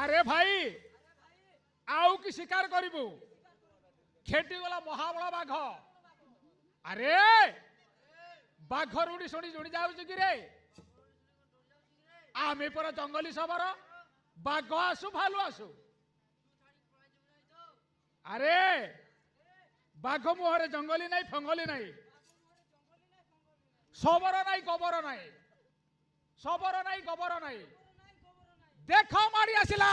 আরে ভাই আউ কি শিকার করিবু খেটি গলা মহাবଳ বাঘ আরে বাঘ রুড়ি শুনি জুড়ি যাଉଛି কি রে আমি পরা জঙ্গলি সবর বাঘ আসু ভালু আসু আরে বাঘ মুহরে জঙ্গলি নাই ফঙ্গলি নাই সবর নাই গোবর নাই সবর নাই গোবর নাই দেখ মারি আসিলা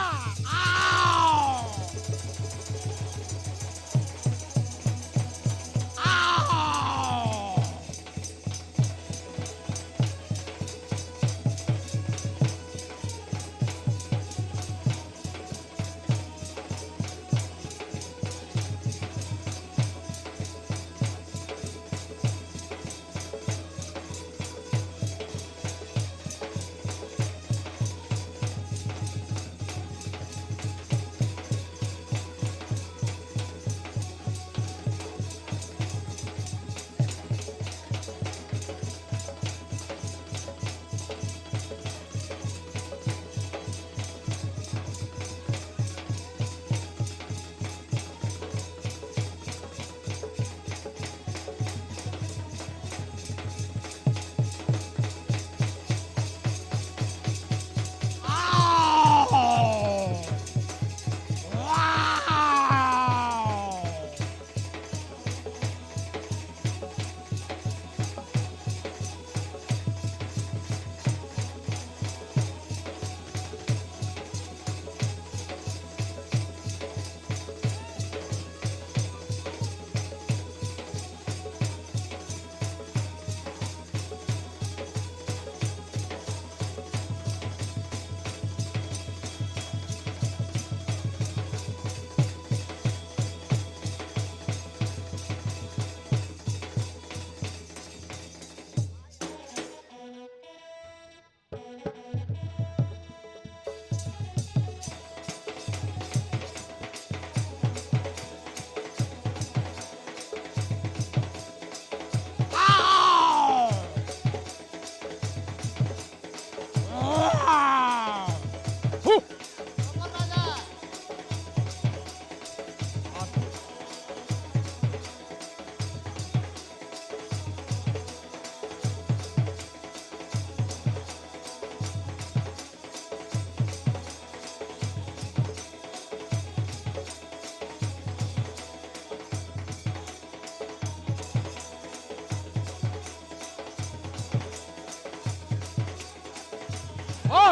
ও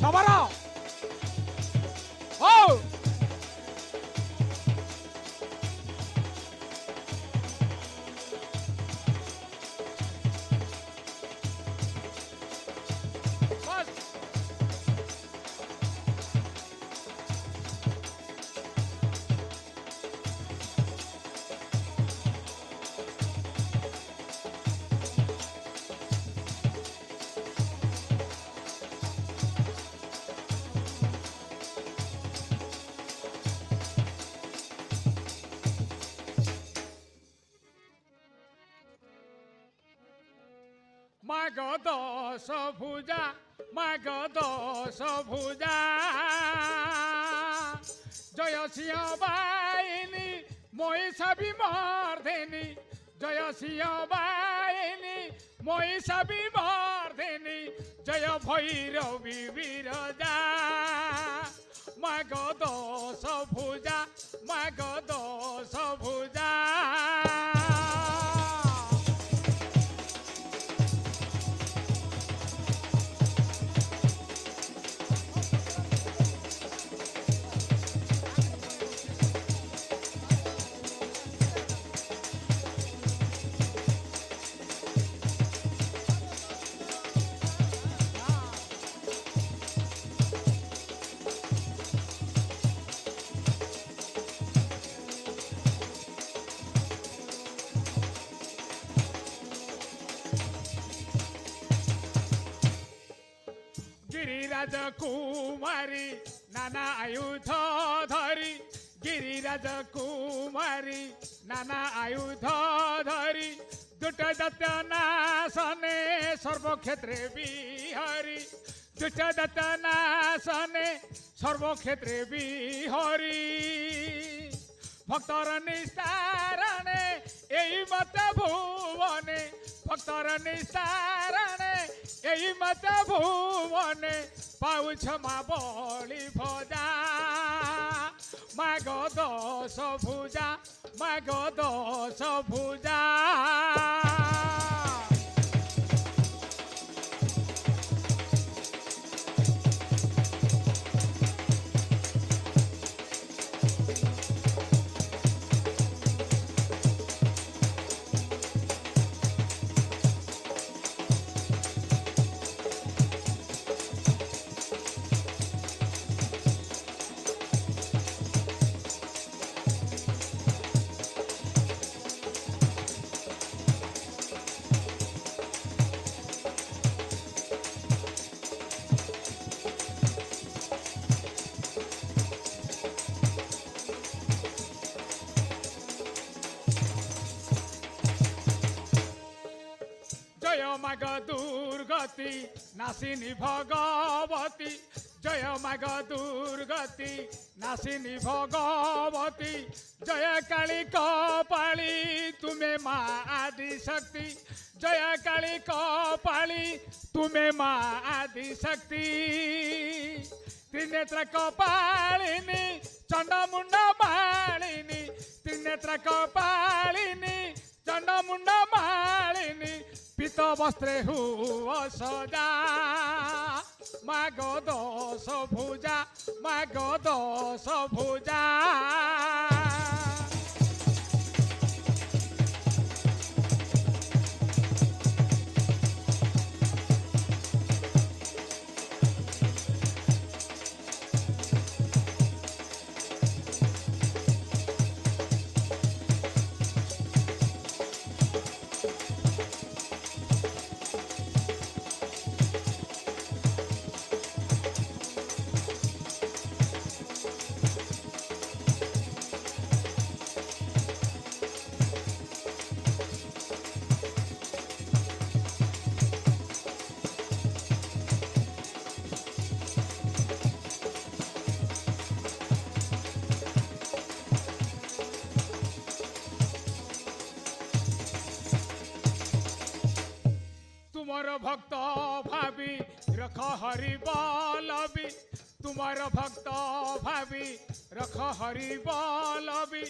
সবার ও বাস মাগ দশ ভুজা মাগ দশ ভুজা জয় সিংহ বাহিনী মহিষা বিমর্দিনী জয় সিংহ বাহিনী মহিষা বিমর্দিনী জয় ভৈরবী বিরজা মাগ দশ ভুজা মাগ দশ ভুজা गिरिराज कुमारी नाना आयुध धरी गिरिराज कुमारी नाना आयुध धरी दुट दत्त नाशने सर्वक्षेत्रे बिहारी दुट दत्त नाशने सर्वक्षेत्रे बिहारी भक्तर निस्तारणे এই মত ভুবনে ভক্তর নিস্তারণে এই মত ভুবনে পাউছ মা বলি ভজা মাগ দশ ভুজা মাগ দশ ভুজা জয় মাগ দুর্গতি নাসিনী ভগবতী জয় মাগ দুর্গতি নাসিনী ভগবতী জয় কালী কপালী তুমি মা আদি শক্তি জয় কালী কপালী তুমি মা আদি শক্তি ত্রিনেত্র কপালিনী চণ্ডমুণ্ড মালিনী ত্রিনেত্র কপালিনী চণ্ডমুণ্ড মালিনী পিত বস্ত্রে হুয় সদা মাগ দশ ভুজা মাগ দশ ভুজা तुमर भक्त भावी रख हरि बलबी तुमर भक्त भावी रख हरि बलबी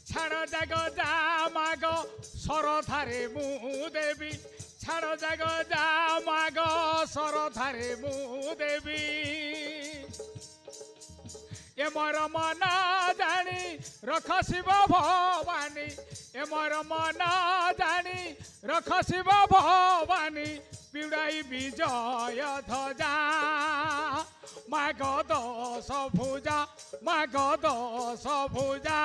छाड़ जाग जा माग सरधारे मु देवी छाड़ जाग जा माग सरधारे मु देवी ए मोर मन जानी रख शिव भवानी ए मोर मन जानी रख शिव भवानी पिड़ाई विजय ध्वजा माग दश भुजा माग दश भुजा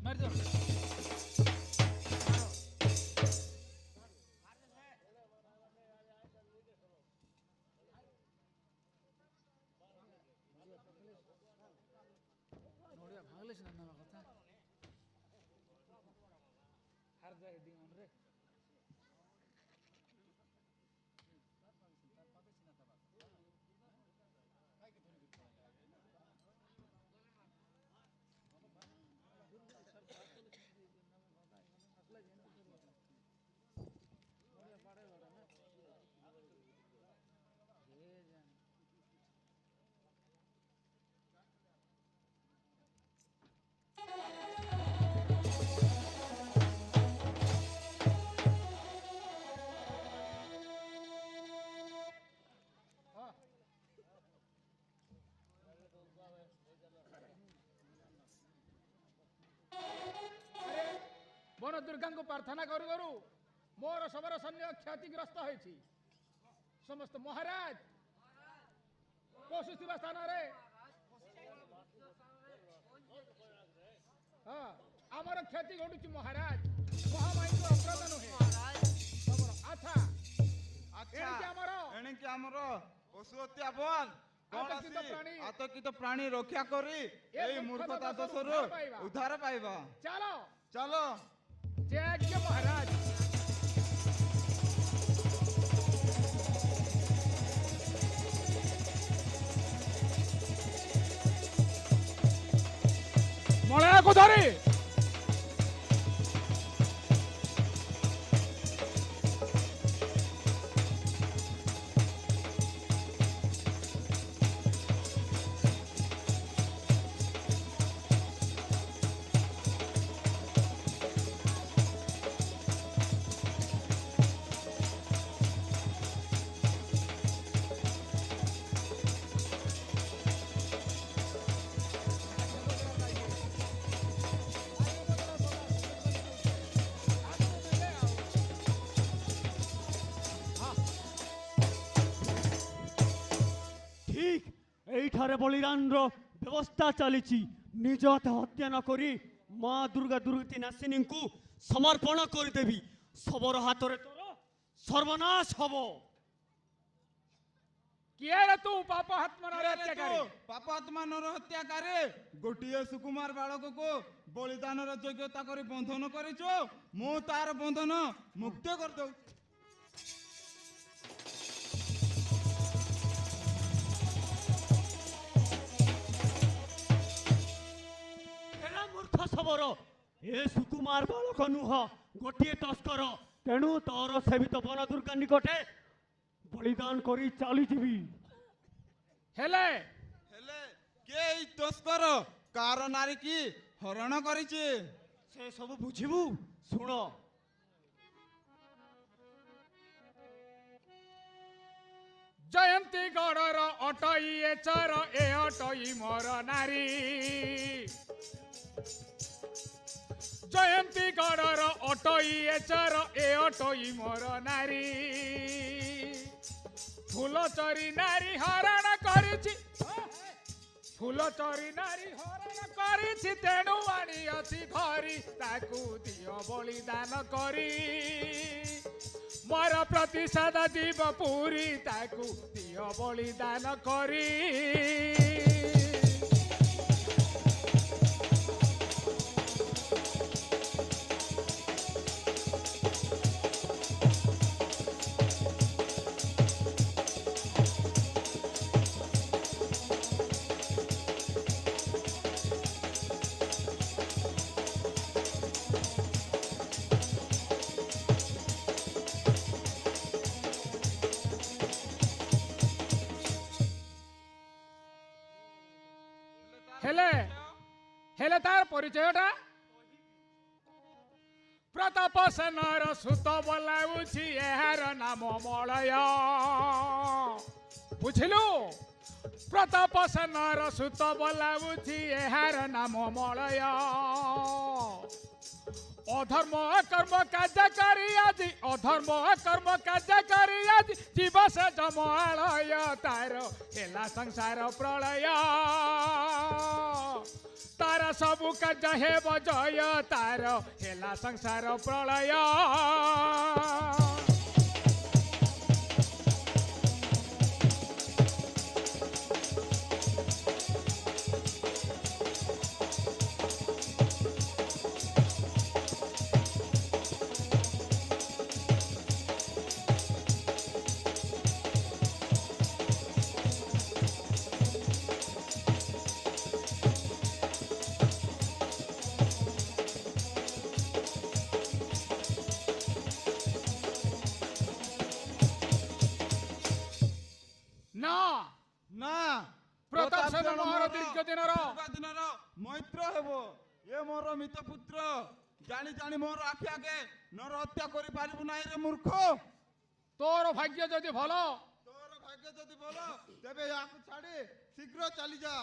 मर जाओ ನೋಡಿಯ ಭಾಗಲೇಶ್ ನನ್ನ ಕಥಾ ବନ ଦୁର୍ଗାଙ୍କୁ ପ୍ରାର୍ଥନା କରୁ କରୁ ମୋର ସବର ସୈନ୍ୟ କ୍ଷତିଗ୍ରସ୍ତ ହୋଇଛି। ସମସ୍ତ ମହାରାଜ ପଶୁଥିବା ସ୍ଥାନରେ ଆମର କ୍ଷତି ଘଟୁଛି ମହାରାଜ। ମହାମାରୀଙ୍କ ଅଗ୍ରତ ନୁହେଁ। ଆଚ୍ଛା ଏଣିକି ଆମର ପଶୁ ହତ୍ୟା ବନ୍ଦ, ଆତଙ୍କିତ ପ୍ରାଣୀ ରକ୍ଷା କରି ଏହି ମୂର୍ଖତା ଦୋଷରୁ ଉଦ୍ଧାର ପାଇବା। ଚାଲ ଚାଲ। जय महाराज। मलया को धरी ଏଇଠାରେ ବଳିଦାନର ବ୍ୟବସ୍ଥା ଚାଲିଛି। ନିଜ ହାତ ହତ୍ୟା ନ କରି ମା ଦୁର୍ଗା ଦୁର୍ଗତି ନାସିନୀଙ୍କୁ ସମର୍ପଣ କରିଦେବି। ଶବର ହାତରେ ତୋର ସର୍ବନାଶ ହବ। କିଏ ରେ ତୁ ପାପାତ୍ମାନର ହତ୍ୟାକାରୀ? ଗୋଟିଏ ସୁକୁମାର ବାଳକକୁ ବଳିଦାନର ଯୋଗ୍ୟତା କରି ବନ୍ଧନ କରିଛୁ। ମୁଁ ତାର ବନ୍ଧନ ମୁକ୍ତ କରିଦଉଛି। ଶବର ଏ ସୁକୁମାର ବାଳକ ନୁହଁ, ଗୋଟିଏ ତସ୍କର। ତେଣୁ ତୋର ସେବିତ ବନ ଦୁର୍ଗା ନିକଟେ ବଳିଦାନ କରି ଚାଲିଯିବି। ହେଲେ କିଏ ଏଇ ତସ୍କର? କାର ନାରୀ କି ହରଣ କରିଛି ସେ ସବୁ ବୁଝିବୁ। ଶୁଣ, ଜୟନ୍ତୀ ଗଡ଼ର ଅଟଇ ଏଚର ଏ ଅଟଇ ମୋର ନାରୀ। ଜୟନ୍ତୀ ଗଡ଼ର ଅଟଇ ଏଚର ଏ ଅଟଇ ମୋର ନାରୀ। ଫୁଲ ଚରି ନାରୀ ହରଣ କରିଛି, ଫୁଲ ଚରି ନାରୀ ହରଣ କରିଛି। ତେଣୁ ଆଣିଅଛି ଧରି ତାକୁ ଦିଅ ବଳିଦାନ କରି। ମୋର ପ୍ରତିଶୋଧ ଯିବ ପୁରୀ, ତାକୁ ଦିଅ ବଳିଦାନ କରି। ହେଲେ ତାର ପରିଚୟଟା? ପ୍ରତାପ ସେନର ସୁତ ବୋଲାଉଛି, ଏହାର ନାମ ମଳୟ। ବୁଝିଲୁ? ପ୍ରତାପ ସେନର ସୁତ ବୋଲାଉଛି, ଏହାର ନାମ ମଳୟ। অধর্ম কর্ম কাজ করি আজি, অধর্ম কর্ম কাজ করি আজি। জীব সে জমালয়, তার হেলা সংসার প্রলয়। তার সবু কাজ হেব জয়, তার হেলা সংসার প্রলয়। জানি জানি মোর আখি আগে নর হত্যা করি পারিবু নাই রে মূর্খ। তোর ভাগ্য যদি ভাল তোর ভাগ্য যদি বলো তেবে ইয়াকু ছাড়ি শীঘ্র চালি যা।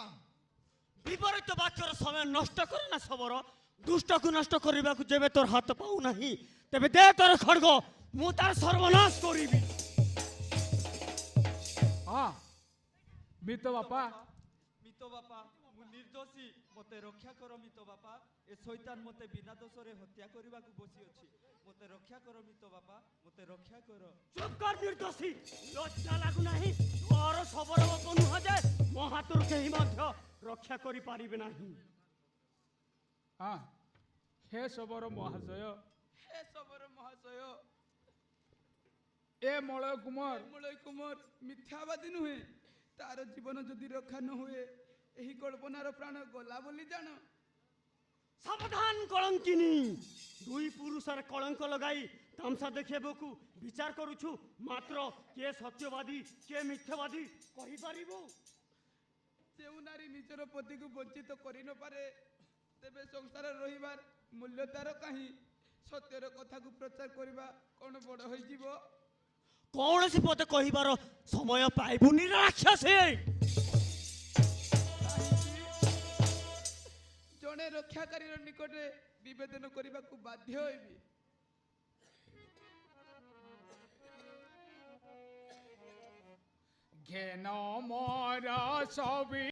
বিপরীত বাক্যর সময় নষ্ট করে না সবর, দুষ্টକୁ নষ্ট କରିବାକୁ ଯେବେ ତୋର ହାତ ପାଉନାହିଁ ତେବେ ଦେ ତୋର ଖଡ୍ଗ, ମୁଁ ତାର ସର୍ବନାଶ କରିବି। ହଁ ମିତ ବାପା মিত বাপা মু নির্দোষী, মতে রক্ষা কর মিত বাপা। এ শৈতান মতে বিনা দোষরে হত্যা করিবাকু বসি অছি, মতে রক্ষা কর মিত বাপা, মতে রক্ষা কর। চুপ কর নির্দোষী, লজ্জা লাগুନାହିଁ? ତୋର ସବର ବାପ ନୁହଁ ଯେ ମୋ ହାତରୁ କେହି ମଧ୍ୟ ରକ୍ଷା କରିପାରିବେ ନାହିଁ। ହଁ ହେ ଶବର ମହାଶୟ, হে সবর মহাশয়, ଏ ମଳୟ କୁମାର মূলয় কুমার মিথ্যাবাদী নুহে, তার জীবন যদি রক্ষা ন হুয়ে এই কল্পনার প্রাণ গলা বলি জাণ। সাবধান কলঙ্কিনী, দুই পুরুষের কলঙ্ক লগাই তামসা দেখাইবাকু বিচার করুছু, মাত্র কে সত্যবাদী কে মিথ্যাবাদী কহিপারিবু? যে নারী নিজের পতিকে বঞ্চিত করি ন পারে তেবে সংসারে রহিবার মূল্য তার কাহি? সত্যর কথাকে প্রচার করিবা কোন বড় হইଯିব? কৌশি পদে কহিবার সময় পাইবুনি রাক্ষসী। জনে রক্ষাকারীর নিকটে নিবেদন করিবাকু বাধ্য হইবি। ঘেন মর সবি